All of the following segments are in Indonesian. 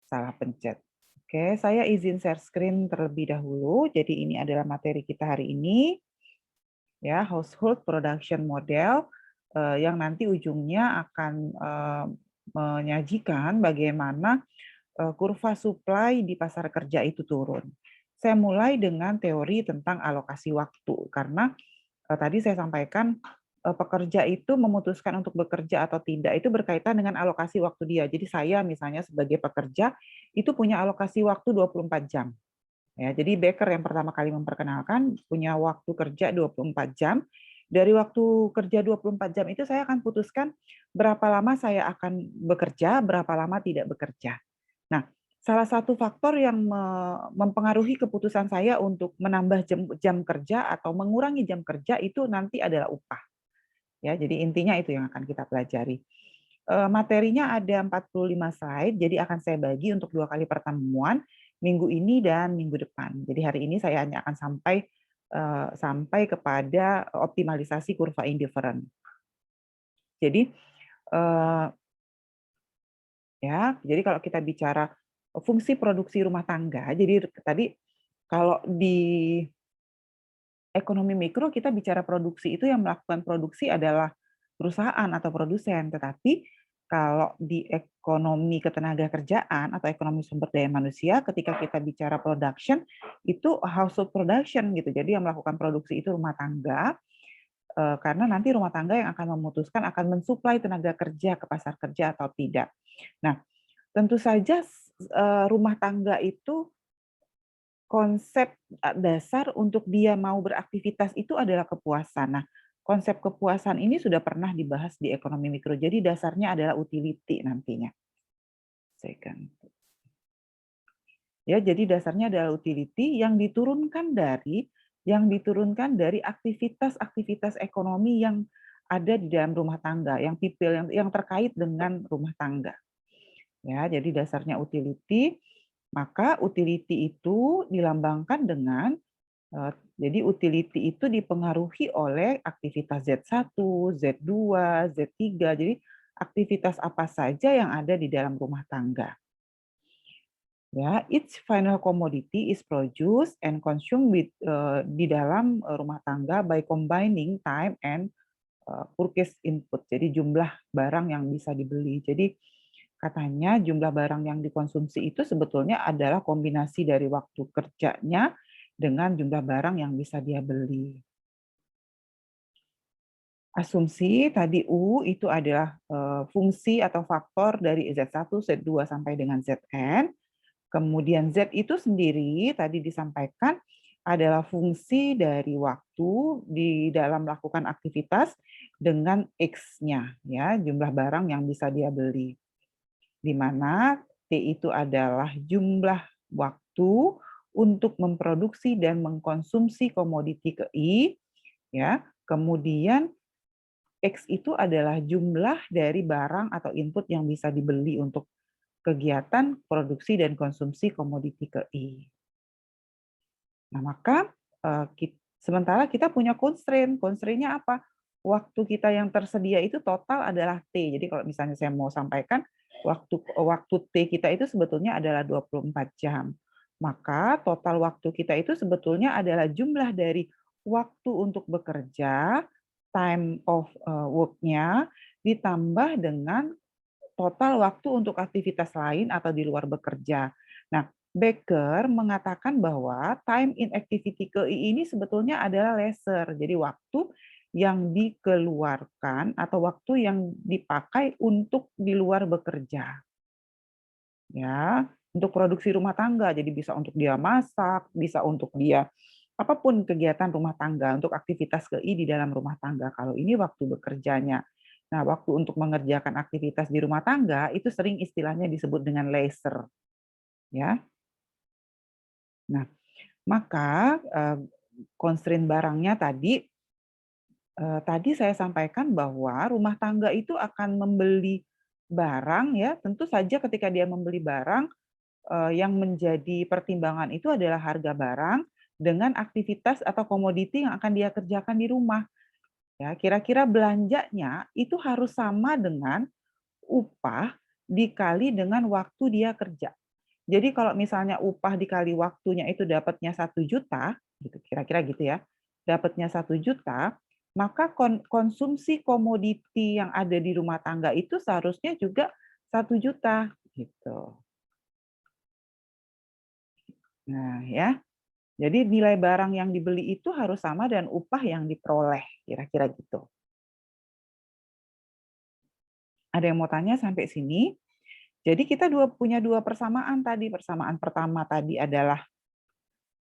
salah pencet. Oke, saya izin share screen terlebih dahulu. Jadi ini adalah materi kita hari ini, ya, household production model, yang nanti ujungnya akan menyajikan bagaimana kurva supply di pasar kerja itu turun. Saya mulai dengan teori tentang alokasi waktu, karena tadi saya sampaikan pekerja itu memutuskan untuk bekerja atau tidak itu berkaitan dengan alokasi waktu dia. Jadi saya misalnya sebagai pekerja itu punya alokasi waktu 24 jam. Ya, jadi Becker yang pertama kali memperkenalkan punya waktu kerja 24 jam. Dari waktu kerja 24 jam itu saya akan putuskan berapa lama saya akan bekerja, berapa lama tidak bekerja. Nah, salah satu faktor yang mempengaruhi keputusan saya untuk menambah jam kerja atau mengurangi jam kerja itu nanti adalah upah. Ya, jadi intinya itu yang akan kita pelajari. Materinya ada 45 slide, jadi akan saya bagi untuk 2 kali pertemuan, minggu ini dan minggu depan. Jadi hari ini saya hanya akan sampai kepada optimalisasi kurva indifferent. Jadi, eee, jadi kalau kita bicara fungsi produksi rumah tangga, jadi tadi kalau di ekonomi mikro kita bicara produksi itu yang melakukan produksi adalah perusahaan atau produsen, tetapi kalau di ekonomi ketenagakerjaan atau ekonomi sumber daya manusia ketika kita bicara production itu household production gitu. Jadi yang melakukan produksi itu rumah tangga, karena nanti rumah tangga yang akan memutuskan akan mensuplai tenaga kerja ke pasar kerja atau tidak. Nah, tentu saja rumah tangga itu konsep dasar untuk dia mau beraktivitas itu adalah kepuasan. Nah, konsep kepuasan ini sudah pernah dibahas di ekonomi mikro. Jadi dasarnya adalah utility nantinya. Second. Ya, jadi dasarnya adalah utility yang diturunkan dari aktivitas-aktivitas ekonomi yang ada di dalam rumah tangga, yang people yang terkait dengan rumah tangga. Ya, jadi dasarnya utility, maka utility itu dilambangkan dengan jadi utility itu dipengaruhi oleh aktivitas Z1, Z2, Z3. Jadi aktivitas apa saja yang ada di dalam rumah tangga. Ya, each final commodity is produced and consumed di dalam rumah tangga by combining time and purchase input. Jadi jumlah barang yang bisa dibeli. Jadi katanya jumlah barang yang dikonsumsi itu sebetulnya adalah kombinasi dari waktu kerjanya dengan jumlah barang yang bisa dia beli. Asumsi tadi U itu adalah fungsi atau faktor dari Z1, Z2 sampai dengan Zn. Kemudian Z itu sendiri tadi disampaikan adalah fungsi dari waktu di dalam melakukan aktivitas dengan X-nya, ya, jumlah barang yang bisa dia beli. Di mana T itu adalah jumlah waktu untuk memproduksi dan mengkonsumsi komoditi ke I, ya. Kemudian X itu adalah jumlah dari barang atau input yang bisa dibeli untuk kegiatan produksi dan konsumsi komoditi ke I. Nah, maka sementara kita punya constraint. Constraint-nya apa? Waktu kita yang tersedia itu total adalah T. Jadi kalau misalnya saya mau sampaikan waktu T kita itu sebetulnya adalah 24 jam. Maka total waktu kita itu sebetulnya adalah jumlah dari waktu untuk bekerja, time of work-nya, ditambah dengan total waktu untuk aktivitas lain atau di luar bekerja. Nah, Becker mengatakan bahwa time in activity KI ini sebetulnya adalah leisure. Jadi waktu yang dikeluarkan atau waktu yang dipakai untuk di luar bekerja. Ya, untuk produksi rumah tangga. Jadi bisa untuk dia masak, bisa untuk dia apapun kegiatan rumah tangga, untuk aktivitas KI di dalam rumah tangga. Kalau ini waktu bekerjanya. Nah, waktu untuk mengerjakan aktivitas di rumah tangga itu sering istilahnya disebut dengan leisure, ya. Nah, maka constraint barangnya tadi saya sampaikan bahwa rumah tangga itu akan membeli barang ya, tentu saja ketika dia membeli barang yang menjadi pertimbangan itu adalah harga barang dengan aktivitas atau komoditi yang akan dia kerjakan di rumah. Ya, kira-kira belanjanya itu harus sama dengan upah dikali dengan waktu dia kerja. Jadi kalau misalnya upah dikali waktunya itu dapatnya 1 juta, gitu kira-kira gitu ya, dapatnya 1 juta, maka konsumsi komoditi yang ada di rumah tangga itu seharusnya juga 1 juta, gitu. Nah ya, jadi nilai barang yang dibeli itu harus sama dengan upah yang diperoleh, kira-kira gitu. Ada yang mau tanya sampai sini? Jadi kita punya dua persamaan tadi. Persamaan pertama tadi adalah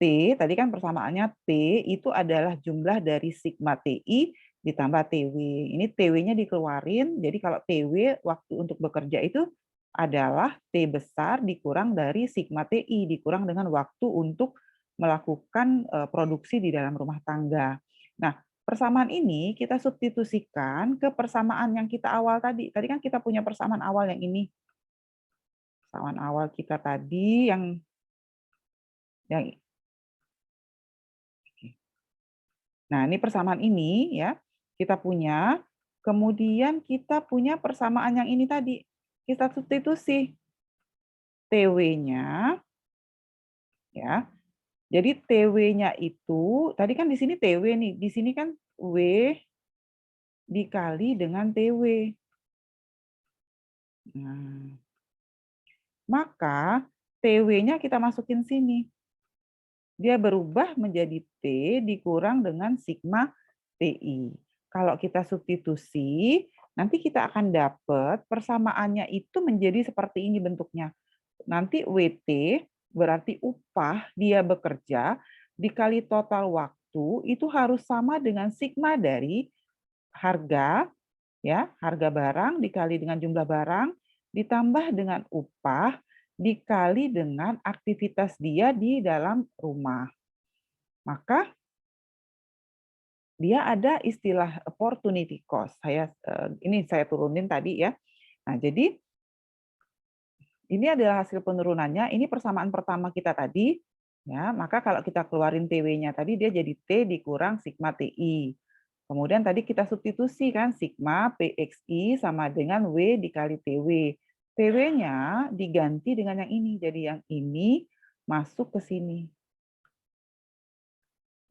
T, tadi kan persamaannya T itu adalah jumlah dari sigma TI ditambah TW. Ini TW-nya dikeluarin, jadi kalau TW waktu untuk bekerja itu adalah T besar dikurang dari sigma TI, dikurang dengan waktu untuk melakukan produksi di dalam rumah tangga. Nah, persamaan ini kita substitusikan ke persamaan yang kita awal tadi. Tadi kan kita punya persamaan awal yang ini. Persamaan awal kita tadi yang Nah, ini persamaan ini ya, kita punya, kemudian kita punya persamaan yang ini tadi. Kita substitusi TW-nya ya. Jadi TW-nya itu tadi kan di sini TW nih, di sini kan W dikali dengan TW. Nah, maka TW-nya kita masukin sini. Dia berubah menjadi T dikurang dengan sigma TI. Kalau kita substitusi, nanti kita akan dapat persamaannya itu menjadi seperti ini bentuknya. Nanti WT berarti upah dia bekerja dikali total waktu itu harus sama dengan sigma dari harga, ya, harga barang dikali dengan jumlah barang ditambah dengan upah dikali dengan aktivitas dia di dalam rumah. Maka dia ada istilah opportunity cost. Ini saya turunin tadi ya. Nah, jadi ini adalah hasil penurunannya. Ini persamaan pertama kita tadi. Ya, maka kalau kita keluarin TW-nya tadi dia jadi T dikurang sigma TI. Kemudian tadi kita substitusi kan sigma PXI sama dengan W dikali TW. TW-nya diganti dengan yang ini. Jadi yang ini masuk ke sini.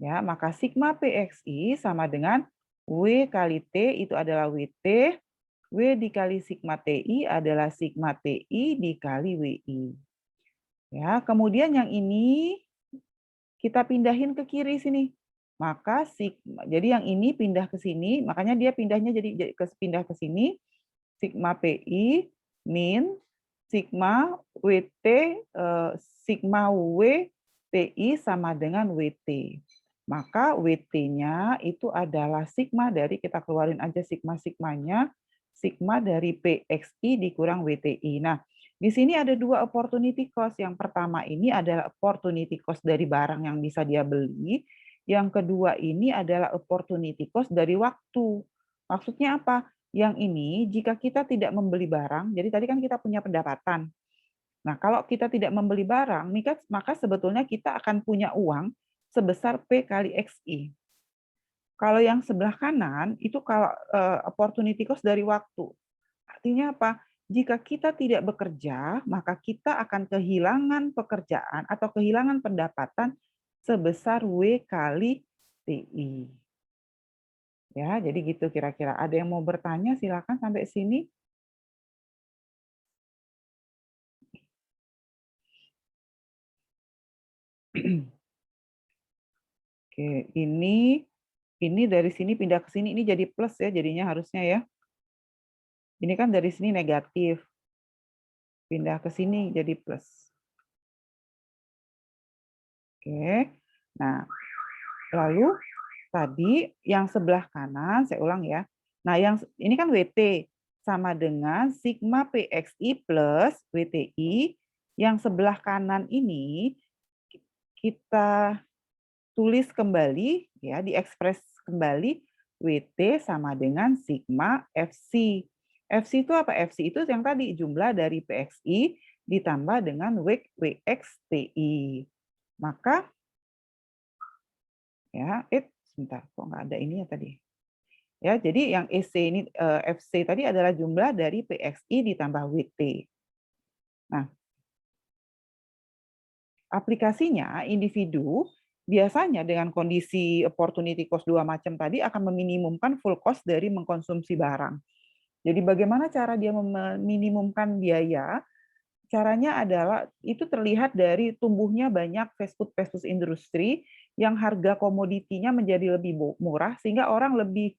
Ya, maka sigma PXI sama dengan W kali T itu adalah WT, W dikali sigma TI adalah sigma TI dikali WI. Ya, kemudian yang ini kita pindahin ke kiri sini. Maka sigma, jadi yang ini pindah ke sini, makanya dia pindahnya jadi pindah ke sini. Sigma PI min sigma WT sigma W TI sama dengan WT. Maka WT-nya itu adalah sigma dari, kita keluarin aja sigma-sigmanya, sigma dari PXI dikurang WTI. Nah, di sini ada dua opportunity cost. Yang pertama ini adalah opportunity cost dari barang yang bisa dia beli. Yang kedua ini adalah opportunity cost dari waktu. Maksudnya apa? Yang ini jika kita tidak membeli barang, jadi tadi kan kita punya pendapatan. Nah, kalau kita tidak membeli barang, maka sebetulnya kita akan punya uang sebesar P kali XI. Kalau yang sebelah kanan, itu kalau opportunity cost dari waktu. Artinya apa? Jika kita tidak bekerja, maka kita akan kehilangan pekerjaan atau kehilangan pendapatan sebesar W kali TI. Ya, jadi gitu kira-kira. Ada yang mau bertanya, silakan sampai sini. Oke, ini dari sini pindah ke sini, ini jadi plus ya jadinya harusnya ya. Ini kan dari sini negatif. Pindah ke sini jadi plus. Oke. Nah, lalu tadi yang sebelah kanan, saya ulang ya. Nah, yang ini kan WT sama dengan sigma PXI plus WTI. Yang sebelah kanan ini kita tulis kembali, ya, diekspres kembali WT sama dengan sigma FC. FC itu apa? FC itu yang tadi jumlah dari PXI ditambah dengan WXTI. Maka ya, sebentar, kok nggak ada ini ya tadi. Ya, jadi yang EC ini FC tadi adalah jumlah dari PXI ditambah WT. Nah, aplikasinya, individu, biasanya dengan kondisi opportunity cost dua macam tadi akan meminimumkan full cost dari mengkonsumsi barang. Jadi bagaimana cara dia meminimumkan biaya? Caranya adalah itu terlihat dari tumbuhnya banyak fast food industri yang harga komoditinya menjadi lebih murah sehingga orang lebih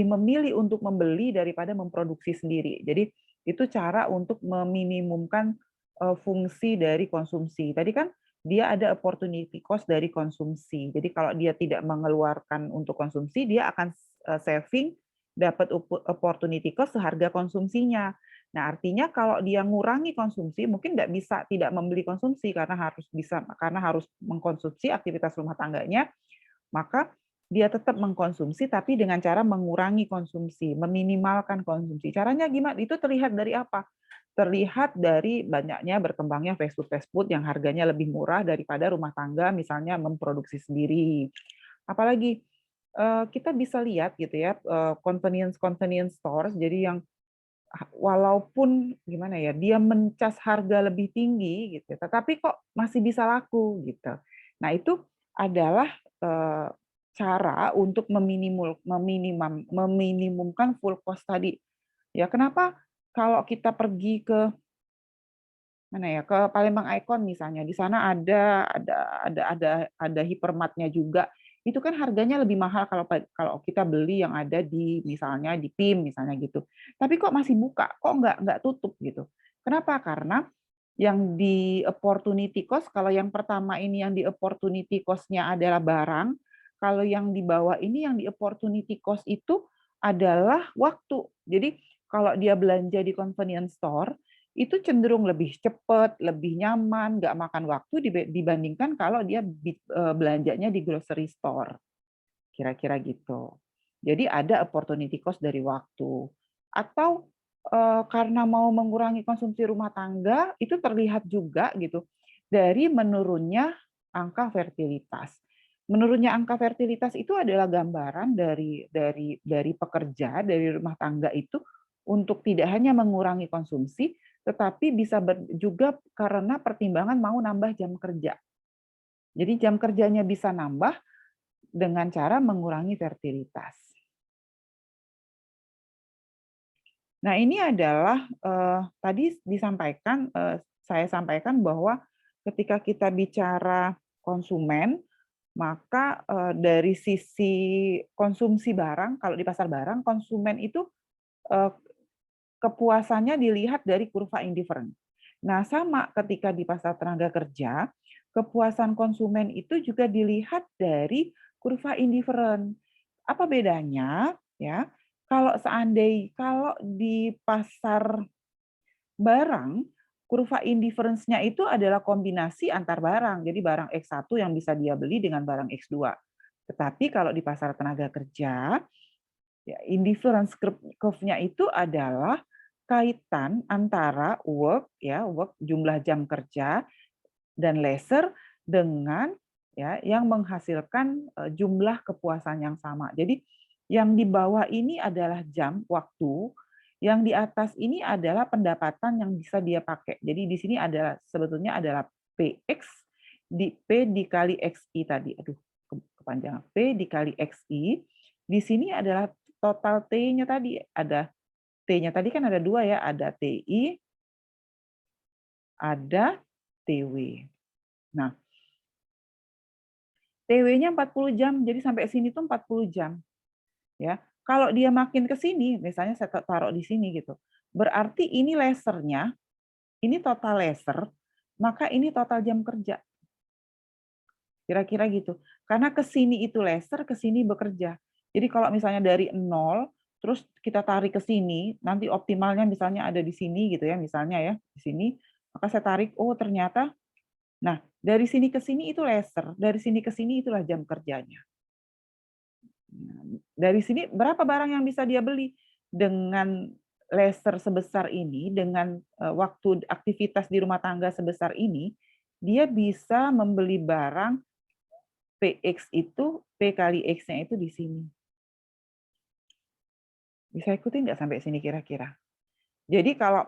memilih untuk membeli daripada memproduksi sendiri. Jadi itu cara untuk meminimumkan fungsi dari konsumsi. Tadi kan dia ada opportunity cost dari konsumsi. Jadi kalau dia tidak mengeluarkan untuk konsumsi, dia akan saving dapat opportunity cost seharga konsumsinya. Nah, artinya kalau dia ngurangi konsumsi, mungkin tidak membeli konsumsi karena harus mengkonsumsi aktivitas rumah tangganya, maka dia tetap mengkonsumsi tapi dengan cara mengurangi konsumsi, meminimalkan konsumsi. Caranya gimana? Itu terlihat dari apa? Terlihat dari banyaknya berkembangnya fast food yang harganya lebih murah daripada rumah tangga misalnya memproduksi sendiri. Apalagi kita bisa lihat gitu ya, convenience stores, jadi yang walaupun gimana ya, dia mencas harga lebih tinggi gitu, tetapi kok masih bisa laku gitu. Nah, itu adalah cara untuk meminimumkan full cost tadi. Ya, kenapa kalau kita pergi ke mana ya, ke Palembang Icon misalnya, di sana ada hypermart-nya juga. Itu kan harganya lebih mahal kalau kita beli yang ada di misalnya di PIM misalnya gitu. Tapi kok masih buka, kok nggak tutup gitu. Kenapa? Karena yang di opportunity cost, kalau yang pertama ini yang di opportunity cost-nya adalah barang, kalau yang di bawah ini yang di opportunity cost itu adalah waktu. Jadi kalau dia belanja di convenience store, itu cenderung lebih cepat, lebih nyaman, nggak makan waktu dibandingkan kalau dia belanjanya di grocery store. Kira-kira gitu. Jadi ada opportunity cost dari waktu. Atau karena mau mengurangi konsumsi rumah tangga, itu terlihat juga gitu dari menurunnya angka fertilitas. Menurunnya angka fertilitas itu adalah gambaran dari pekerja, dari rumah tangga itu untuk tidak hanya mengurangi konsumsi, tetapi bisa juga karena pertimbangan mau nambah jam kerja. Jadi jam kerjanya bisa nambah dengan cara mengurangi fertilitas. Nah, ini adalah tadi saya sampaikan bahwa ketika kita bicara konsumen, maka dari sisi konsumsi barang, kalau di pasar barang, konsumen itu kepuasannya dilihat dari kurva indifferent. Nah, sama ketika di pasar tenaga kerja, kepuasan konsumen itu juga dilihat dari kurva indifferent. Apa bedanya? Ya, kalau di pasar barang, kurva indifference-nya itu adalah kombinasi antar barang. Jadi barang X1 yang bisa dia beli dengan barang X2. Tetapi kalau di pasar tenaga kerja, ya, indifference curve-nya itu adalah kaitan antara work jumlah jam kerja dan leisure dengan yang menghasilkan jumlah kepuasan yang sama. Jadi yang di bawah ini adalah jam waktu, yang di atas ini adalah pendapatan yang bisa dia pakai. Jadi di sini sebetulnya adalah PX P dikali XI tadi. Aduh, kepanjangan. P dikali XI. Di sini adalah total T-nya tadi. T-nya tadi kan ada 2 ya, ada TI, ada TW. Nah, TW-nya 40 jam, jadi sampai sini tuh 40 jam. Ya. Kalau dia makin ke sini, misalnya saya taruh di sini gitu, berarti ini leisure-nya, ini total leisure, maka ini total jam kerja. Kira-kira gitu. Karena ke sini itu leisure, ke sini bekerja. Jadi kalau misalnya dari 0, terus kita tarik ke sini, nanti optimalnya misalnya ada di sini gitu ya, misalnya ya, di sini, maka saya tarik, oh ternyata, nah dari sini ke sini itu leisure, dari sini ke sini itulah jam kerjanya. Dari sini berapa barang yang bisa dia beli dengan leisure sebesar ini, dengan waktu aktivitas di rumah tangga sebesar ini, dia bisa membeli barang PX itu P kali X-nya itu di sini. Bisa ikutin nggak sampai sini kira-kira? Jadi kalau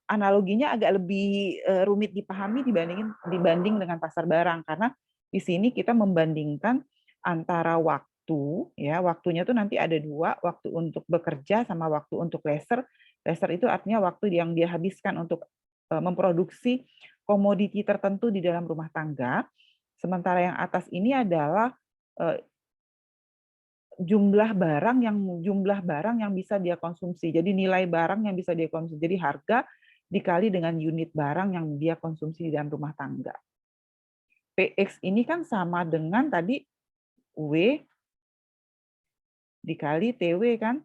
analoginya agak lebih rumit dipahami dibanding dengan pasar barang, karena di sini kita membandingkan antara waktu, ya waktunya tuh nanti ada dua, waktu untuk bekerja sama waktu untuk leisure. Leisure itu artinya waktu yang dia habiskan untuk memproduksi komoditi tertentu di dalam rumah tangga. Sementara yang atas ini adalah eh, jumlah barang yang bisa dia konsumsi. Jadi nilai barang yang bisa dia konsumsi. Jadi harga dikali dengan unit barang yang dia konsumsi di dalam rumah tangga. PX ini kan sama dengan tadi W dikali TW kan?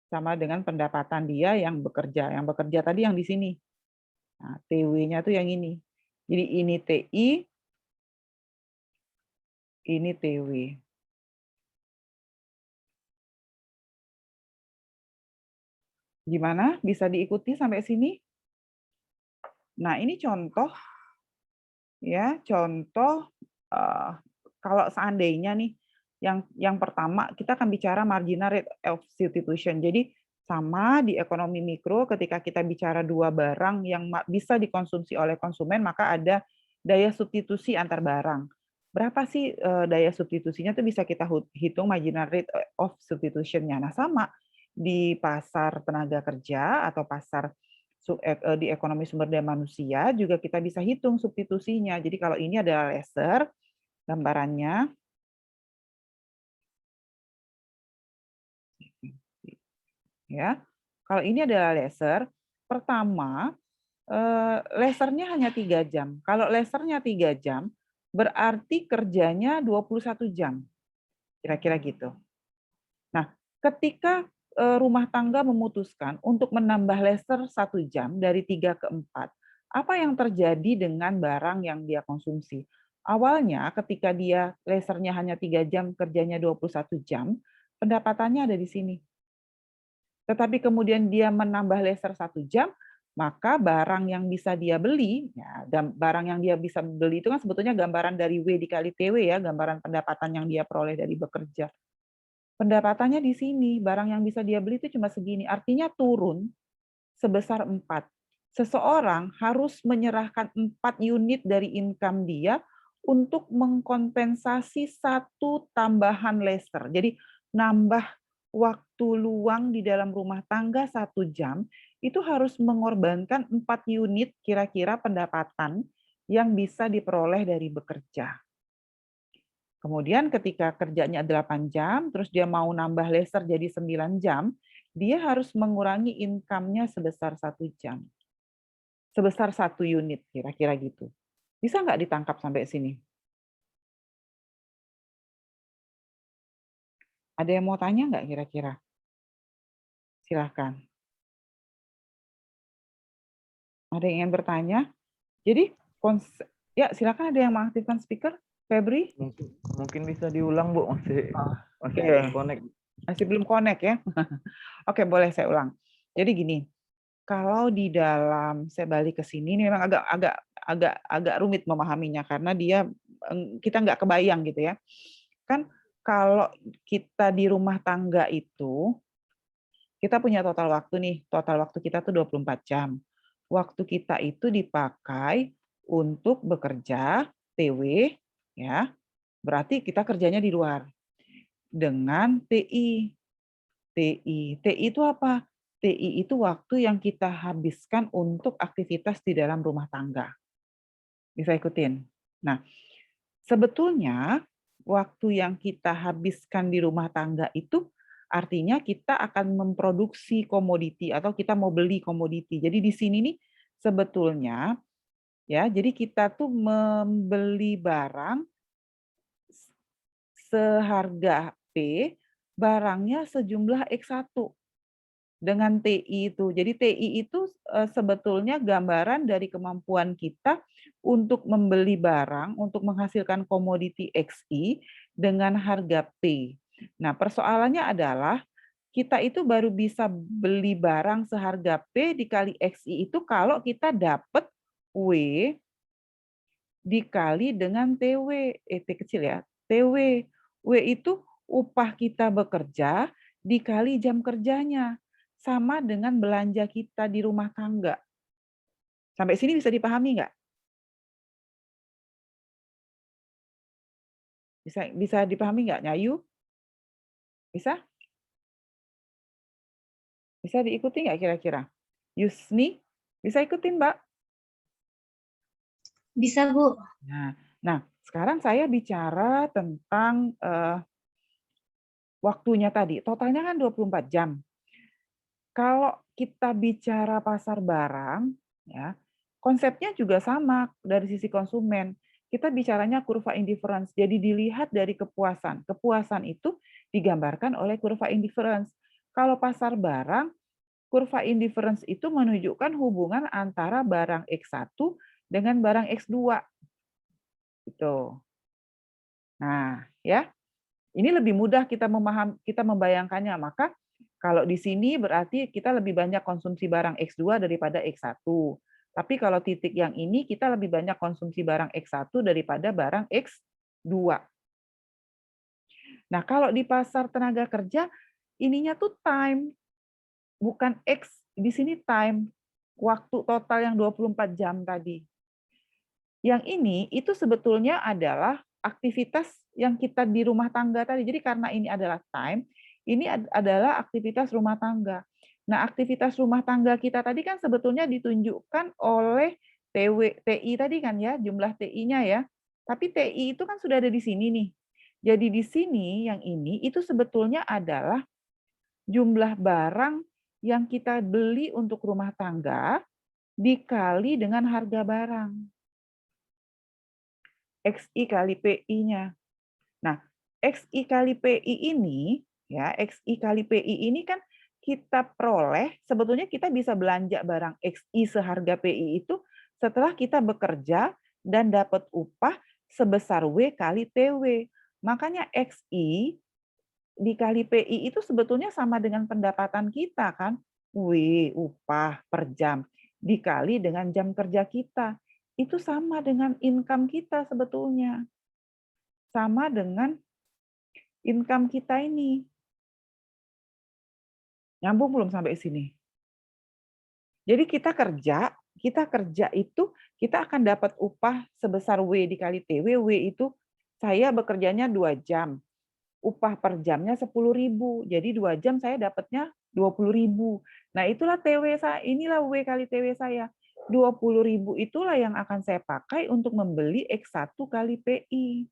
Sama dengan pendapatan dia yang bekerja. Yang bekerja tadi yang di sini. Nah, TW-nya tuh yang ini. Jadi ini TI, ini TW. Gimana? Bisa diikuti sampai sini? Nah, ini contoh ya, contoh kalau seandainya nih yang pertama kita akan bicara marginal rate of substitution. Jadi sama di ekonomi mikro ketika kita bicara dua barang yang bisa dikonsumsi oleh konsumen, maka ada daya substitusi antar barang. Berapa sih daya substitusinya tuh bisa kita hitung marginal rate of substitution-nya. Nah, sama di pasar tenaga kerja atau pasar di ekonomi sumber daya manusia juga kita bisa hitung substitusinya. Jadi kalau ini adalah laser, gambarannya ya. Kalau ini adalah laser, pertama lasernya hanya 3 jam. Kalau lasernya 3 jam, berarti kerjanya 21 jam. Kira-kira gitu. Nah, ketika rumah tangga memutuskan untuk menambah laser 1 jam dari 3 ke 4, apa yang terjadi dengan barang yang dia konsumsi? Awalnya ketika dia lasernya hanya 3 jam, kerjanya 21 jam, pendapatannya ada di sini. Tetapi kemudian dia menambah laser 1 jam, maka barang yang bisa dia beli, ya, barang yang dia bisa beli itu kan sebetulnya gambaran dari W dikali TW ya, gambaran pendapatan yang dia peroleh dari bekerja. Pendapatannya di sini, barang yang bisa dia beli itu cuma segini, artinya turun sebesar 4. Seseorang harus menyerahkan 4 unit dari income dia untuk mengkompensasi satu tambahan laser. Jadi nambah waktu luang di dalam rumah tangga 1 jam, itu harus mengorbankan 4 unit kira-kira pendapatan yang bisa diperoleh dari bekerja. Kemudian ketika kerjanya 8 jam, terus dia mau nambah laser jadi 9 jam, dia harus mengurangi income-nya sebesar 1 jam. Sebesar 1 unit, kira-kira gitu. Bisa nggak ditangkap sampai sini? Ada yang mau tanya nggak kira-kira? Silahkan. Ada yang ingin bertanya? Jadi, ya silakan ada yang mengaktifkan speaker. Febri? Mungkin bisa diulang, Bu. Masih Oke. connect. Masih belum connect ya? Oke, boleh saya ulang. Jadi gini, kalau di dalam saya balik ke sini ini memang agak rumit memahaminya karena dia kita nggak kebayang gitu ya. Kan kalau kita di rumah tangga itu kita punya total waktu nih, total waktu kita tuh 24 jam. Waktu kita itu dipakai untuk bekerja TW ya. Berarti kita kerjanya di luar dengan TI. TI itu apa? TI itu waktu yang kita habiskan untuk aktivitas di dalam rumah tangga. Bisa ikutin? Nah, sebetulnya waktu yang kita habiskan di rumah tangga itu artinya kita akan memproduksi komoditi atau kita mau beli komoditi. Jadi di sini nih sebetulnya ya, jadi kita tuh membeli barang seharga P, barangnya sejumlah X1 dengan TI itu. Jadi TI itu sebetulnya gambaran dari kemampuan kita untuk membeli barang, untuk menghasilkan komoditi XI dengan harga P. Nah, persoalannya adalah kita itu baru bisa beli barang seharga P dikali XI itu kalau kita dapat W dikali dengan TW, T kecil ya, TW. W itu upah kita bekerja dikali jam kerjanya. sama dengan belanja kita di rumah tangga. Sampai sini bisa dipahami nggak? Bisa dipahami nggak, Nyayu? Bisa? Bisa diikuti nggak kira-kira? Yusni, bisa ikutin, Mbak? Bisa, Bu. Nah, sekarang saya bicara tentang waktunya tadi. Totalnya kan 24 jam. Kalau kita bicara pasar barang, ya, konsepnya juga sama dari sisi konsumen. Kita bicaranya kurva indifference. Jadi dilihat dari kepuasan. Kepuasan itu digambarkan oleh kurva indifference. Kalau pasar barang, kurva indifference itu menunjukkan hubungan antara barang X1 dengan barang X2. Gitu. Nah, ya. Ini lebih mudah kita membayangkannya. Maka kalau di sini berarti kita lebih banyak konsumsi barang X2 daripada X1. Tapi kalau titik yang ini kita lebih banyak konsumsi barang X1 daripada barang X2. Nah, kalau di pasar tenaga kerja ininya tuh time, bukan X, di sini time. Waktu total yang 24 jam tadi. Yang ini itu sebetulnya adalah aktivitas yang kita di rumah tangga tadi. Jadi karena ini adalah time, ini adalah aktivitas rumah tangga. Nah, aktivitas rumah tangga kita tadi kan sebetulnya ditunjukkan oleh TI tadi kan ya, jumlah TI-nya ya. Tapi TI itu kan sudah ada di sini nih. Jadi di sini yang ini itu sebetulnya adalah jumlah barang yang kita beli untuk rumah tangga dikali dengan harga barang. XI kali PI-nya. Nah, XI kali PI ini, ya, XI kali PI ini kan kita peroleh, sebetulnya kita bisa belanja barang XI seharga PI itu setelah kita bekerja dan dapat upah sebesar W kali TW. Makanya XI dikali PI itu sebetulnya sama dengan pendapatan kita kan, W, upah per jam, dikali dengan jam kerja kita. Itu sama dengan income kita sebetulnya. Sama dengan income kita ini. Nyambung belum sampai sini? Jadi kita kerja itu kita akan dapat upah sebesar W dikali TW. W itu saya bekerjanya 2 jam. Upah per jamnya 10.000. Jadi 2 jam saya dapatnya 20.000. Nah, itulah TW saya, inilah W kali TW saya. 20.000 itulah yang akan saya pakai untuk membeli X1 kali PI.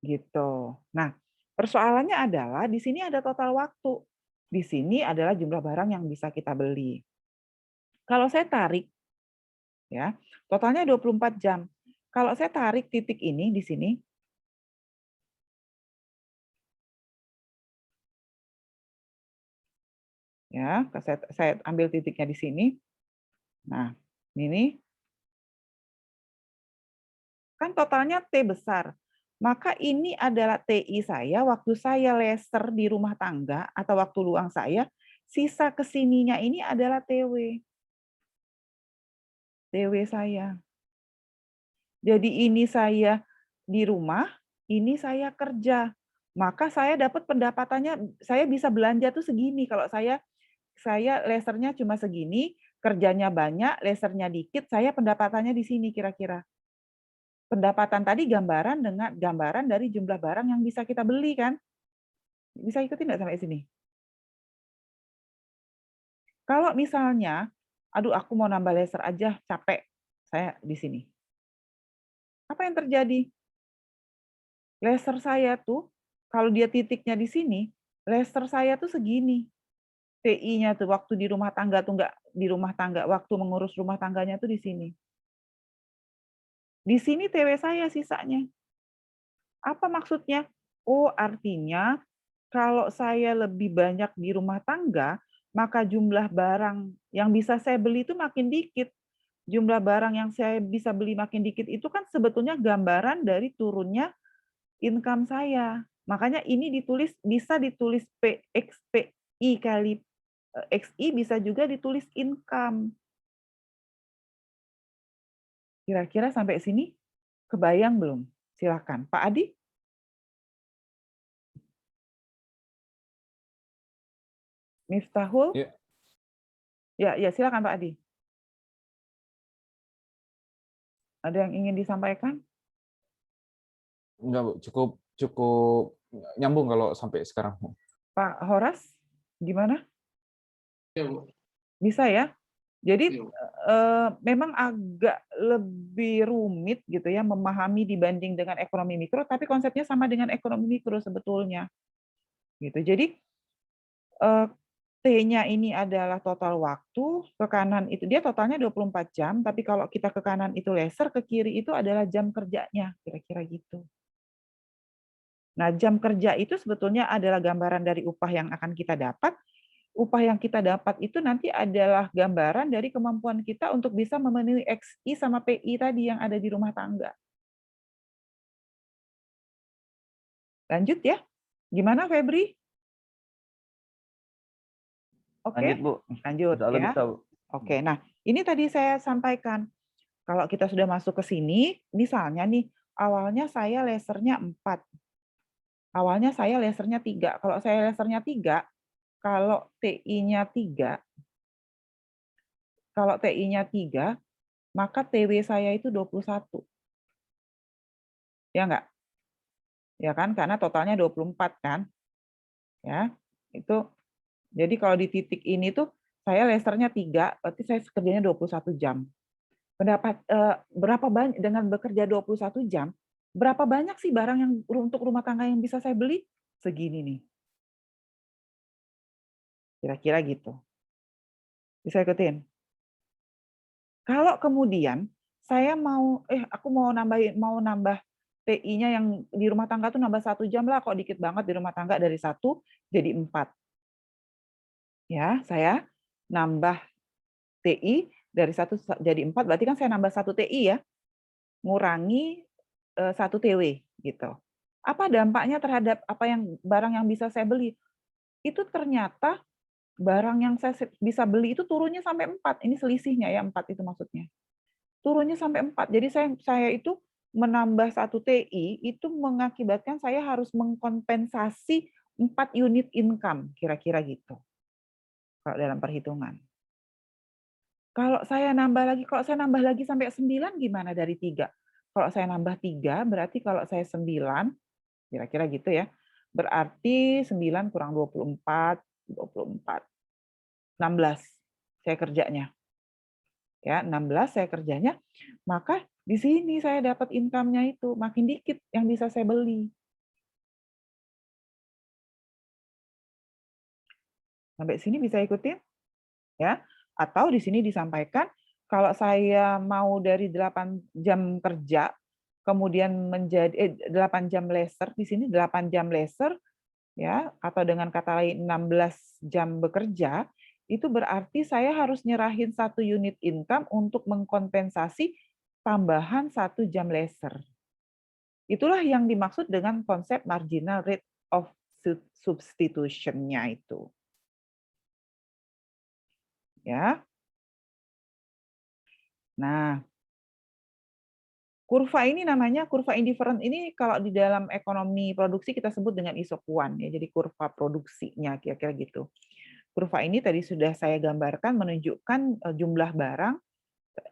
Gitu. Nah, persoalannya adalah di sini ada total waktu. Di sini adalah jumlah barang yang bisa kita beli. Kalau saya tarik, ya, totalnya 24 jam. Kalau saya tarik titik ini di sini, ya, saya ambil titiknya di sini. Nah, ini kan totalnya T besar. Maka ini adalah TI saya waktu saya laser di rumah tangga atau waktu luang saya, sisa kesininya ini adalah TW. TW saya. Jadi ini saya di rumah, ini saya kerja. Maka saya dapat pendapatannya, saya bisa belanja tuh segini. Kalau saya lasernya cuma segini, kerjanya banyak, lasernya dikit, saya pendapatannya di sini kira-kira. Pendapatan tadi gambaran dari jumlah barang yang bisa kita beli kan? Bisa ikutin nggak sampai sini? Kalau misalnya, aduh aku mau nambah laser aja, capek. Saya di sini. Apa yang terjadi? Laser saya tuh, kalau dia titiknya di sini, laser saya tuh segini. TI-nya tuh waktu di rumah tangga tuh nggak di rumah tangga, waktu mengurus rumah tangganya tuh di sini. Di sini TW saya sisanya. Apa maksudnya? Oh, artinya kalau saya lebih banyak di rumah tangga, maka jumlah barang yang bisa saya beli itu makin dikit. Jumlah barang yang saya bisa beli makin dikit itu kan sebetulnya gambaran dari turunnya income saya. Makanya ini bisa ditulis PXPI kali XI bisa juga ditulis income. Kira-kira sampai sini kebayang belum? Silakan, Pak Adi. Miftahul? Ya. Ya, silakan Pak Adi. Ada yang ingin disampaikan? Enggak, Bu. Cukup nyambung kalau sampai sekarang. Pak Horas, gimana? Ya, Bu. Bisa ya? Jadi Iya, Bu. memang agak lebih rumit gitu ya memahami dibanding dengan ekonomi mikro, tapi konsepnya sama dengan ekonomi mikro sebetulnya. Gitu. Jadi T-nya ini adalah total waktu, ke kanan itu dia totalnya 24 jam, tapi kalau kita ke kanan itu laser, ke kiri itu adalah jam kerjanya, kira-kira gitu. Nah, jam kerja itu sebetulnya adalah gambaran dari upah yang akan kita dapat. Upah yang kita dapat itu nanti adalah gambaran dari kemampuan kita untuk bisa memenuhi XI sama PI tadi yang ada di rumah tangga. Lanjut ya. Gimana Febri? Oke, Lanjut, Bu. lanjut Insya Allah ya. bisa, Bu. Oke, nah ini tadi saya sampaikan. Kalau kita sudah masuk ke sini, misalnya nih, awalnya saya lasernya 4. Awalnya saya lasernya 3. Kalau saya lasernya 3, kalau TI-nya 3, maka TW saya itu 21. Ya enggak? Ya kan? Karena totalnya 24 kan? Ya. Itu jadi kalau di titik ini tuh saya lasernya 3, berarti saya kerjanya 21 jam. Berapa banyak dengan bekerja 21 jam, berapa banyak sih barang yang untuk rumah tangga yang bisa saya beli? Segini nih. Kira-kira gitu. Bisa ikutin? Kalau kemudian saya aku mau nambah TI-nya yang di rumah tangga tuh nambah 1 jam lah, kok dikit banget di rumah tangga dari 1 jadi 4. Ya, saya nambah TI dari 1 jadi 4, berarti kan saya nambah 1 TI ya, ngurangi 1 TW gitu. Apa dampaknya terhadap barang yang bisa saya beli? Itu ternyata barang yang saya bisa beli itu turunnya sampai 4. Ini selisihnya ya, 4 itu maksudnya. Turunnya sampai 4. Jadi saya itu menambah 1 TI itu mengakibatkan saya harus mengkompensasi 4 unit income, kira-kira gitu. Kalau dalam perhitungan. Kalau saya nambah lagi sampai 9 gimana dari 3? Kalau saya nambah 3, berarti kalau saya 9, kira-kira gitu ya. Berarti 9 kurang 24, 16 saya kerjanya. Ya, 16 saya kerjanya, maka di sini saya dapat income-nya itu makin dikit yang bisa saya beli. Sampai sini bisa ikutin? Ya. Atau di sini disampaikan kalau saya mau dari 8 jam kerja kemudian menjadi 8 jam laser, di sini 8 jam laser ya, atau dengan kata lain 16 jam bekerja, itu berarti saya harus nyerahin 1 unit income untuk mengkompensasi tambahan 1 jam laser. Itulah yang dimaksud dengan konsep marginal rate of substitution-nya itu. Ya. Nah, kurva ini namanya kurva indifferent ini kalau di dalam ekonomi produksi kita sebut dengan isokuan ya. Jadi kurva produksinya kira-kira gitu. Kurva ini tadi sudah saya gambarkan menunjukkan jumlah barang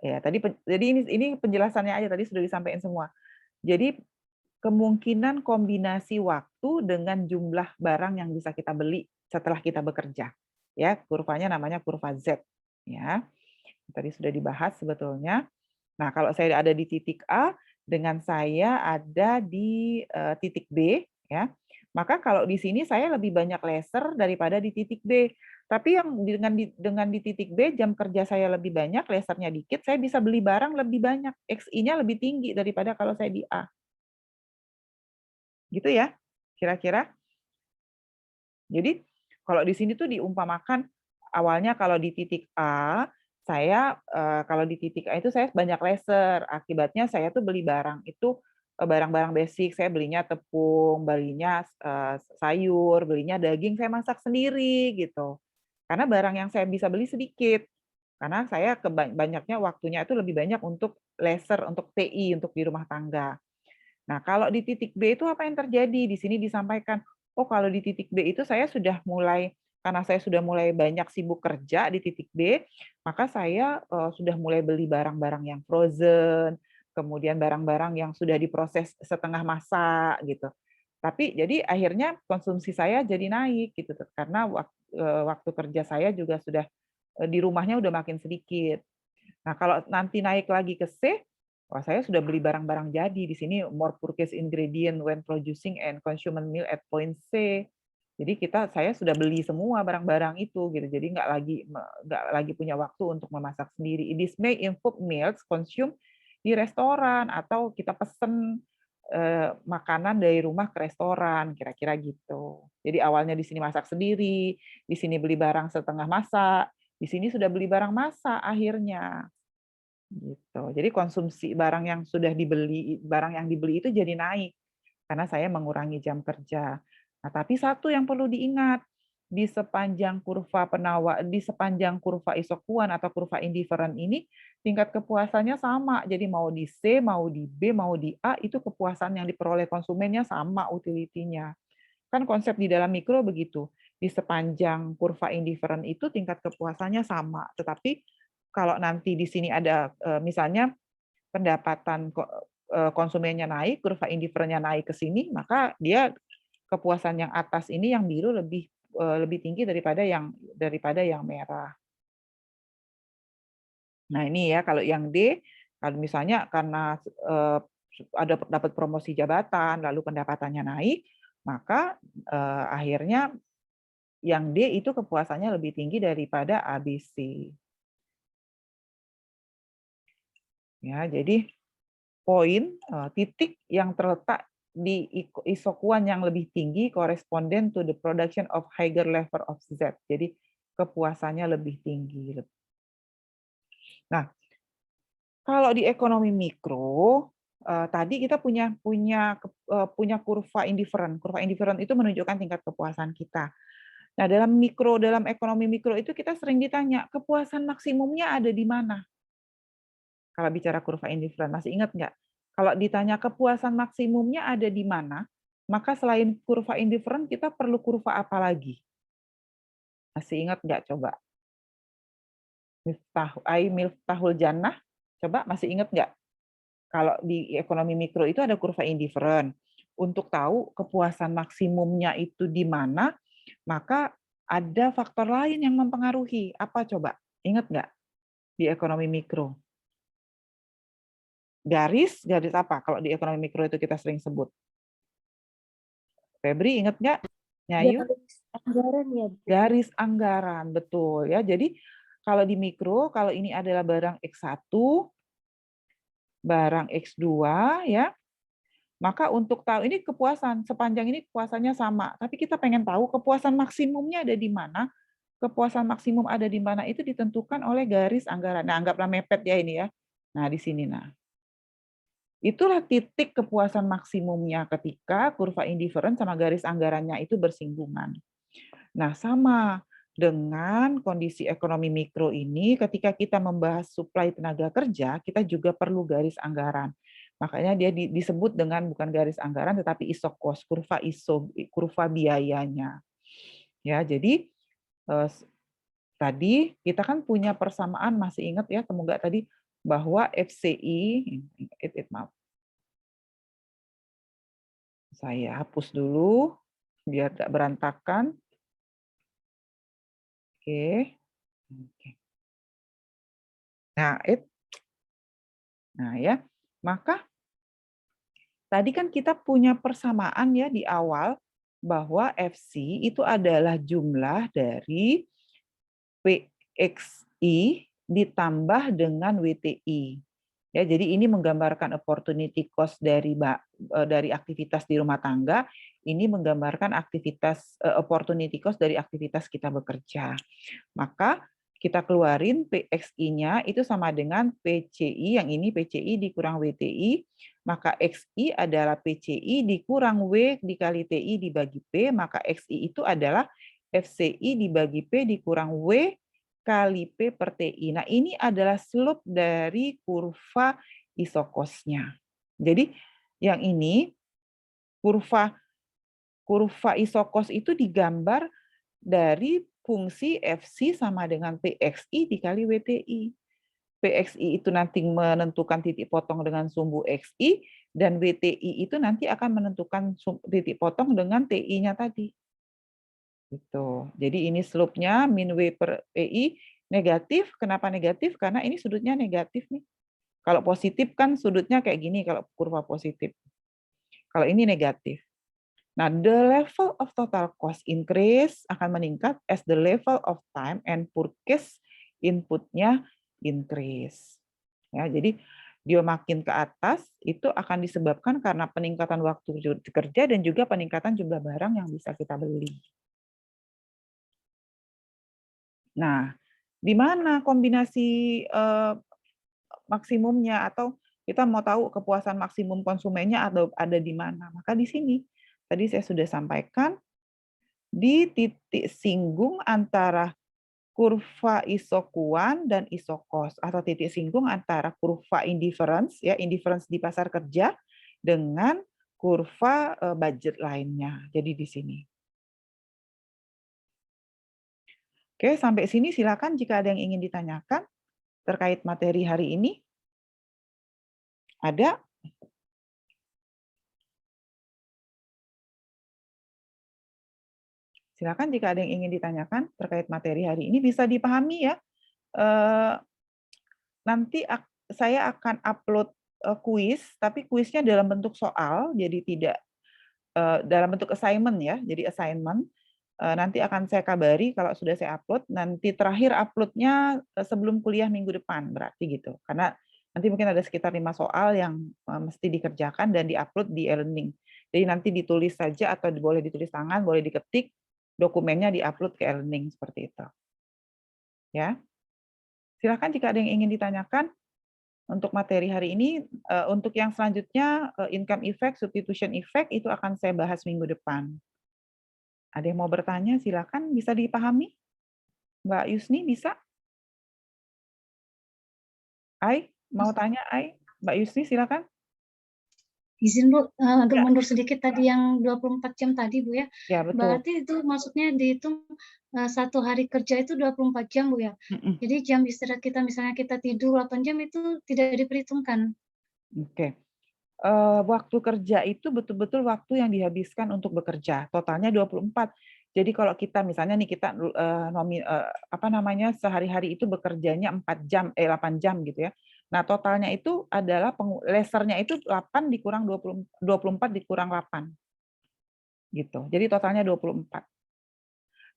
ya tadi jadi ini penjelasannya aja tadi sudah disampaikan semua. Jadi kemungkinan kombinasi waktu dengan jumlah barang yang bisa kita beli setelah kita bekerja. Ya, kurvanya namanya kurva Z ya. Tadi sudah dibahas sebetulnya. Nah, kalau saya ada di titik A dengan saya ada di titik B ya. Maka kalau di sini saya lebih banyak laser daripada di titik B. Tapi yang dengan di titik B jam kerja saya lebih banyak, lasernya dikit, saya bisa beli barang lebih banyak. XI-nya lebih tinggi daripada kalau saya di A. Gitu ya, kira-kira. Jadi kalau di sini tuh diumpamakan awalnya kalau di titik A saya kalau di titik A itu saya banyak laser, akibatnya saya tuh beli barang itu barang-barang basic, saya belinya tepung, belinya sayur, belinya daging, saya masak sendiri gitu. Karena barang yang saya bisa beli sedikit. Karena saya banyaknya waktunya itu lebih banyak untuk laser, untuk TI, untuk di rumah tangga. Nah, kalau di titik B itu apa yang terjadi? Di sini disampaikan, oh kalau di titik B itu saya sudah mulai karena saya sudah mulai banyak sibuk kerja di titik B, maka saya sudah mulai beli barang-barang yang frozen, kemudian barang-barang yang sudah diproses setengah masak gitu. Tapi jadi akhirnya konsumsi saya jadi naik gitu karena waktu kerja saya juga sudah di rumahnya udah makin sedikit. Nah, kalau nanti naik lagi ke C, wah saya sudah beli barang-barang jadi di sini more purchase ingredient when producing and consumer meal at point C. Jadi saya sudah beli semua barang-barang itu gitu. Jadi nggak lagi punya waktu untuk memasak sendiri. This may involve meals consumed di restoran atau kita pesen makanan dari rumah ke restoran, kira-kira gitu. Jadi awalnya di sini masak sendiri, di sini beli barang setengah masak, di sini sudah beli barang masak akhirnya. Gitu. Jadi konsumsi barang yang dibeli itu jadi naik karena saya mengurangi jam kerja. Nah, tapi satu yang perlu diingat, di sepanjang kurva isokuan atau kurva indifferent ini tingkat kepuasannya sama. Jadi mau di C, mau di B, mau di A itu kepuasan yang diperoleh konsumennya sama utility-nya. Kan konsep di dalam mikro begitu. Di sepanjang kurva indifferent itu tingkat kepuasannya sama, tetapi kalau nanti di sini ada misalnya pendapatan konsumennya naik, kurva indifferent-nya naik ke sini, maka dia kepuasan yang atas ini yang biru lebih tinggi daripada yang merah. Nah, ini ya kalau yang D, kalau misalnya karena ada dapat promosi jabatan lalu pendapatannya naik, maka akhirnya yang D itu kepuasannya lebih tinggi daripada ABC. Ya, jadi poin titik yang terletak di isokuan yang lebih tinggi correspondent to the production of higher level of Z. Jadi kepuasannya lebih tinggi. Nah, kalau di ekonomi mikro tadi kita punya kurva indifferent. Kurva indifferent itu menunjukkan tingkat kepuasan kita. Nah, dalam ekonomi mikro itu kita sering ditanya, kepuasan maksimumnya ada di mana? Kalau bicara kurva indifferent, masih ingat nggak? Kalau ditanya kepuasan maksimumnya ada di mana, maka selain kurva indifferent, kita perlu kurva apa lagi? Masih ingat nggak coba? Miftahul Jannah, coba masih ingat nggak? Kalau di ekonomi mikro itu ada kurva indifferent. Untuk tahu kepuasan maksimumnya itu di mana, maka ada faktor lain yang mempengaruhi. Apa coba? Ingat nggak di ekonomi mikro? Garis apa? Kalau di ekonomi mikro itu kita sering sebut. Febri ingat nggak? Nyayu? Garis anggaran ya, Bu. Garis anggaran, betul ya. Jadi kalau di mikro, kalau ini adalah barang X1, barang X2 ya, maka untuk tahu ini kepuasan, sepanjang ini kepuasannya sama. Tapi kita pengen tahu kepuasan maksimumnya ada di mana. Kepuasan maksimum ada di mana itu ditentukan oleh garis anggaran. Nah, anggaplah mepet ya ini ya. Nah, di sini nah. Itulah titik kepuasan maksimumnya ketika kurva indifferent sama garis anggarannya itu bersinggungan. Nah, sama dengan kondisi ekonomi mikro ini, ketika kita membahas suplai tenaga kerja, kita juga perlu garis anggaran. Makanya dia disebut dengan bukan garis anggaran, tetapi isokos, kurva biayanya. Ya, jadi tadi kita kan punya persamaan, masih ingat ya, semoga tadi bahwa FCI, maaf, saya hapus dulu biar tidak berantakan. Oke. Nah, ya, maka tadi kan kita punya persamaan ya di awal bahwa FC itu adalah jumlah dari PXI ditambah dengan WTI. Ya, jadi ini menggambarkan opportunity cost dari aktivitas di rumah tangga, ini menggambarkan opportunity cost dari aktivitas kita bekerja. Maka kita keluarin PXI-nya itu sama dengan PCI, yang ini PCI dikurang WTI, maka XI adalah PCI dikurang W dikali TI dibagi P, maka XI itu adalah FCI dibagi P dikurang W kali P per TI. Nah, ini adalah slope dari kurva isokosnya. Jadi, yang ini kurva isokos itu digambar dari fungsi FC sama dengan PXI dikali WTI. PXI itu nanti menentukan titik potong dengan sumbu XI, dan WTI itu nanti akan menentukan titik potong dengan TI-nya tadi. Gitu. Jadi ini slope-nya min W per PI negatif. Kenapa negatif? Karena ini sudutnya negatif nih. Kalau positif kan sudutnya kayak gini kalau kurva positif. Kalau ini negatif. Nah, the level of total cost increase akan meningkat as the level of time and purchase inputnya increase. Ya, jadi dia makin ke atas itu akan disebabkan karena peningkatan waktu kerja dan juga peningkatan jumlah barang yang bisa kita beli. Nah, di mana kombinasi maksimumnya, atau kita mau tahu kepuasan maksimum konsumennya ada di mana? Maka di sini tadi saya sudah sampaikan di titik singgung antara kurva isokuan dan isokos, atau titik singgung antara kurva indifference ya, indifference di pasar kerja dengan kurva budget lainnya. Jadi di sini. Oke, sampai sini silakan jika ada yang ingin ditanyakan terkait materi hari ini. Ada? Silakan jika ada yang ingin ditanyakan terkait materi hari ini, bisa dipahami ya. Nanti saya akan upload kuis, tapi kuisnya dalam bentuk soal, jadi tidak dalam bentuk assignment ya, jadi assignment. Nanti akan saya kabari kalau sudah saya upload. Nanti terakhir uploadnya sebelum kuliah minggu depan, berarti gitu. Karena nanti mungkin ada sekitar 5 soal yang mesti dikerjakan dan diupload di e-learning. Jadi nanti ditulis saja atau boleh ditulis tangan, boleh diketik, dokumennya diupload ke e-learning seperti itu. Ya. Silakan jika ada yang ingin ditanyakan untuk materi hari ini. Untuk yang selanjutnya income effect, substitution effect itu akan saya bahas minggu depan. Ada yang mau bertanya, silakan, bisa dipahami? Mbak Yusni bisa? Ai, mau tanya Ai? Mbak Yusni silakan. Izin Bu, untuk Ya. mundur sedikit tadi yang 24 jam tadi Bu ya. Ya, betul. Berarti itu maksudnya dihitung satu hari kerja itu 24 jam Bu ya. Jadi jam istirahat kita misalnya kita tidur 8 jam itu tidak diperhitungkan. Oke. Waktu kerja itu betul-betul waktu yang dihabiskan untuk bekerja. Totalnya 24. Jadi kalau kita misalnya nih kita sehari-hari itu bekerjanya 8 jam gitu ya. Nah, totalnya itu adalah lesernya itu 8 dikurang 24 dikurang 8. Gitu. Jadi totalnya 24.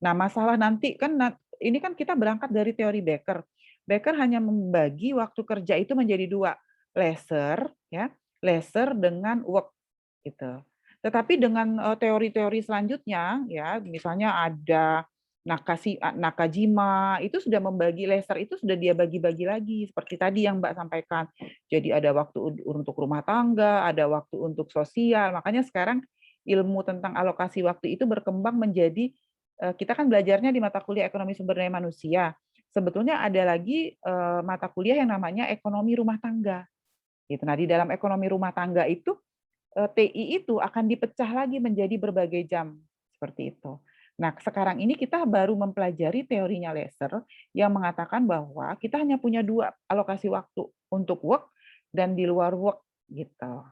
Nah, masalah nanti kan ini kan kita berangkat dari teori Becker. Becker hanya membagi waktu kerja itu menjadi 2, leisure ya, leisure dengan work gitu. Tetapi dengan teori-teori selanjutnya ya, misalnya ada Nakajima itu sudah membagi leisure itu sudah dia bagi-bagi lagi seperti tadi yang Mbak sampaikan. Jadi ada waktu untuk rumah tangga, ada waktu untuk sosial. Makanya sekarang ilmu tentang alokasi waktu itu berkembang menjadi kita kan belajarnya di mata kuliah ekonomi sumber daya manusia. Sebetulnya ada lagi mata kuliah yang namanya ekonomi rumah tangga. Gitu. Nah, di dalam ekonomi rumah tangga itu TI itu akan dipecah lagi menjadi berbagai jam seperti itu. Nah, sekarang ini kita baru mempelajari teorinya Lesser yang mengatakan bahwa kita hanya punya 2 alokasi waktu untuk work dan di luar work gitu.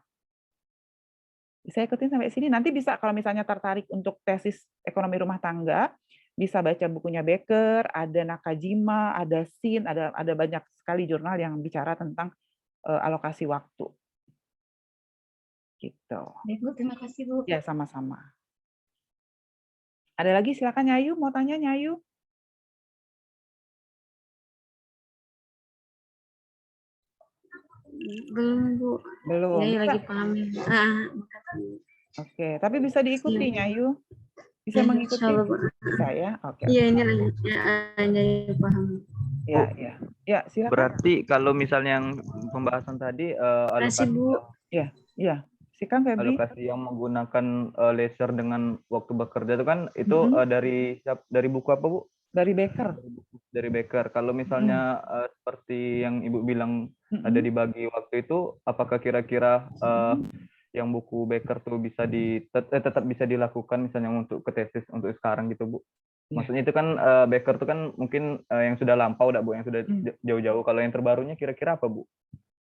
Bisa ikutin sampai sini. Nanti bisa kalau misalnya tertarik untuk tesis ekonomi rumah tangga, bisa baca bukunya Becker, ada Nakajima, ada Shin, ada banyak sekali jurnal yang bicara tentang alokasi waktu. Gitu. Baik Bu, terima kasih Bu. Ya, sama-sama. Ada lagi silakan Nyayu, mau tanya Nyayu? Belum Bu. Belum. Ini Bisa? lagi pahami. Makasih. Oke, tapi bisa diikuti Iya. Nyayu? Bisa Ya, mengikuti? insyaallah, Bu. Bisa ya? Oke. Iya, ini lagi paham. Ya, ya. Ya, silakan. Berarti kalau misalnya yang pembahasan tadi Kasih Bu. Ya. Silakan Febri. alokasi yang menggunakan leisure dengan waktu bekerja itu kan itu dari buku apa Bu? Dari Becker. Dari Becker. Kalau misalnya seperti yang Ibu bilang ada dibagi waktu itu, apakah kira-kira yang buku Becker tuh bisa tetap bisa dilakukan misalnya untuk ke tesis untuk sekarang gitu Bu? Maksudnya itu kan Becker itu kan mungkin yang sudah lampau, Bu, yang sudah jauh-jauh. Kalau yang terbarunya kira-kira apa, Bu?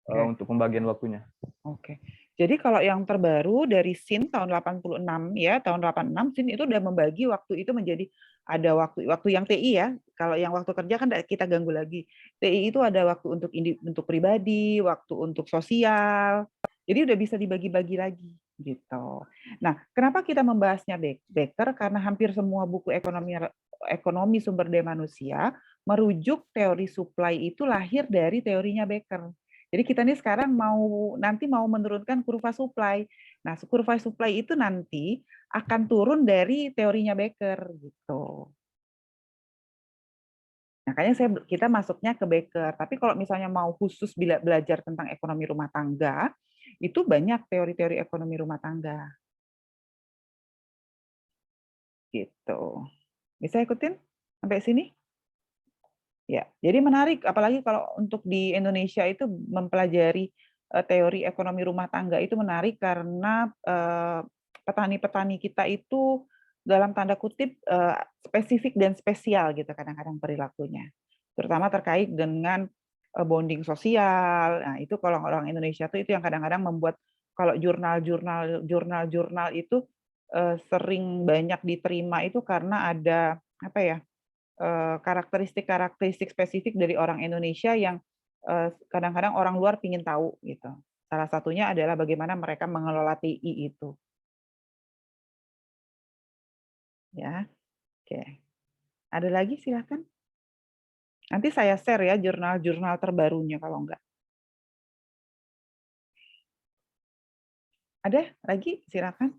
Untuk pembagian waktunya. Oke. Jadi kalau yang terbaru dari SIN tahun 86 ya, tahun 86 SIN itu udah membagi waktu itu menjadi ada waktu yang TI ya. Kalau yang waktu kerja kan kita ganggu lagi. TI itu ada waktu untuk pribadi, waktu untuk sosial. Jadi udah bisa dibagi-bagi lagi gitu. Nah, kenapa kita membahasnya Becker? Karena hampir semua buku ekonomi sumber daya manusia merujuk teori supply itu lahir dari teorinya Becker. Jadi kita nih sekarang nanti mau menurunkan kurva supply. Nah, kurva supply itu nanti akan turun dari teorinya Becker gitu. Makanya kita masuknya ke Becker. Tapi kalau misalnya mau khusus belajar tentang ekonomi rumah tangga, itu banyak teori-teori ekonomi rumah tangga. Gitu. Bisa ikutin sampai sini? Ya, jadi menarik, apalagi kalau untuk di Indonesia itu mempelajari teori ekonomi rumah tangga itu menarik karena petani-petani kita itu dalam tanda kutip spesifik dan spesial gitu kadang-kadang perilakunya, terutama terkait dengan bonding sosial. Nah, itu kalau orang Indonesia itu yang kadang-kadang membuat kalau jurnal itu sering banyak diterima itu karena ada apa ya? Karakteristik spesifik dari orang Indonesia yang kadang-kadang orang luar ingin tahu gitu. Salah satunya adalah bagaimana mereka mengelola TI itu. Ya, oke. Ada lagi silakan. Nanti saya share ya jurnal-jurnal terbarunya kalau enggak. Ada lagi silakan.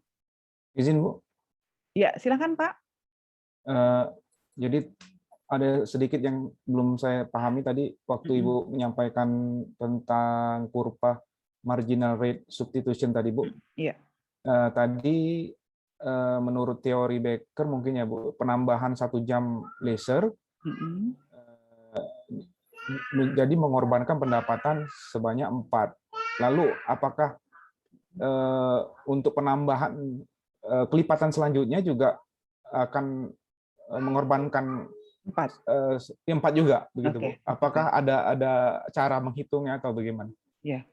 Izin, Bu. Ya, silakan Pak. Jadi ada sedikit yang belum saya pahami tadi waktu Ibu menyampaikan tentang kurva marginal rate substitution tadi, Bu. Iya. Tadi menurut teori Becker mungkin ya, Bu, penambahan 1 jam leisure jadi mengorbankan pendapatan sebanyak 4. Lalu apakah untuk penambahan kelipatan selanjutnya juga akan mengorbankan 4 juga begitu, Bu? Apakah ada cara menghitungnya atau bagaimana? Ya,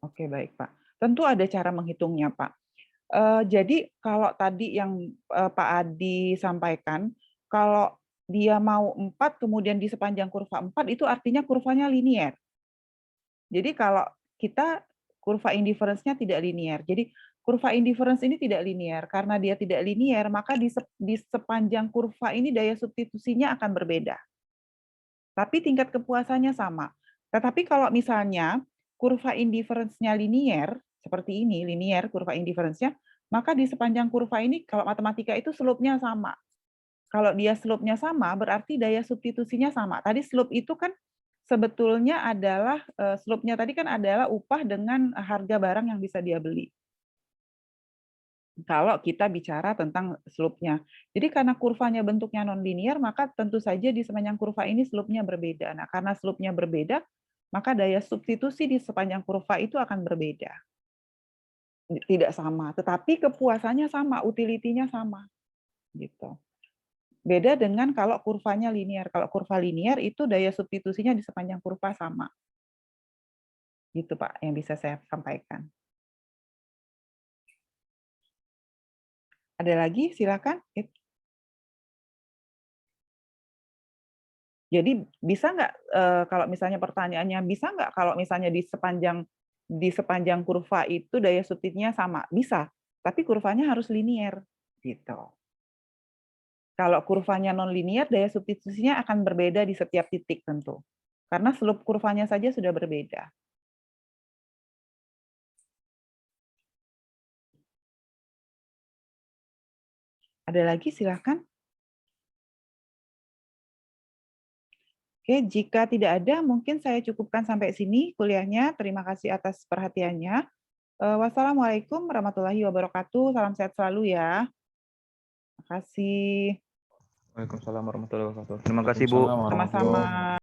oke, baik Pak. Tentu ada cara menghitungnya Pak. Jadi kalau tadi yang Pak Adi sampaikan, kalau dia mau 4 kemudian di sepanjang kurva 4 itu artinya kurvanya linier. Jadi kalau kita kurva indifference-nya tidak linier. Jadi kurva indifference ini tidak linier. Karena dia tidak linier, maka di sepanjang kurva ini daya substitusinya akan berbeda. Tapi tingkat kepuasannya sama. Tetapi kalau misalnya kurva indifference-nya linier, seperti ini, linier kurva indifference-nya, maka di sepanjang kurva ini, kalau matematika itu slope-nya sama. Kalau dia slope-nya sama, berarti daya substitusinya sama. Tadi slope itu kan sebetulnya adalah, slope-nya tadi kan adalah upah dengan harga barang yang bisa dia beli. Kalau kita bicara tentang slope-nya. Jadi karena kurvanya bentuknya non-linear, maka tentu saja di sepanjang kurva ini slope-nya berbeda. Nah, karena slope-nya berbeda, maka daya substitusi di sepanjang kurva itu akan berbeda. Tidak sama, tetapi kepuasannya sama, utility-nya sama. Gitu. Beda dengan kalau kurvanya linear. Kalau kurva linear itu daya substitusinya di sepanjang kurva sama. Gitu Pak, yang bisa saya sampaikan. Ada lagi? Silakan. Jadi bisa nggak kalau misalnya pertanyaannya bisa nggak kalau misalnya di sepanjang kurva itu daya substitusinya sama? Bisa, tapi kurvanya harus linear gitu. Kalau kurvanya non linear, daya substitusinya akan berbeda di setiap titik tentu. Karena slope kurvanya saja sudah berbeda. Ada lagi silakan. Oke, jika tidak ada, mungkin saya cukupkan sampai sini kuliahnya. Terima kasih atas perhatiannya. Wassalamualaikum warahmatullahi wabarakatuh. Salam sehat selalu ya. Terima kasih. Waalaikumsalam warahmatullahi wabarakatuh. Terima kasih, Bu. Sama-sama.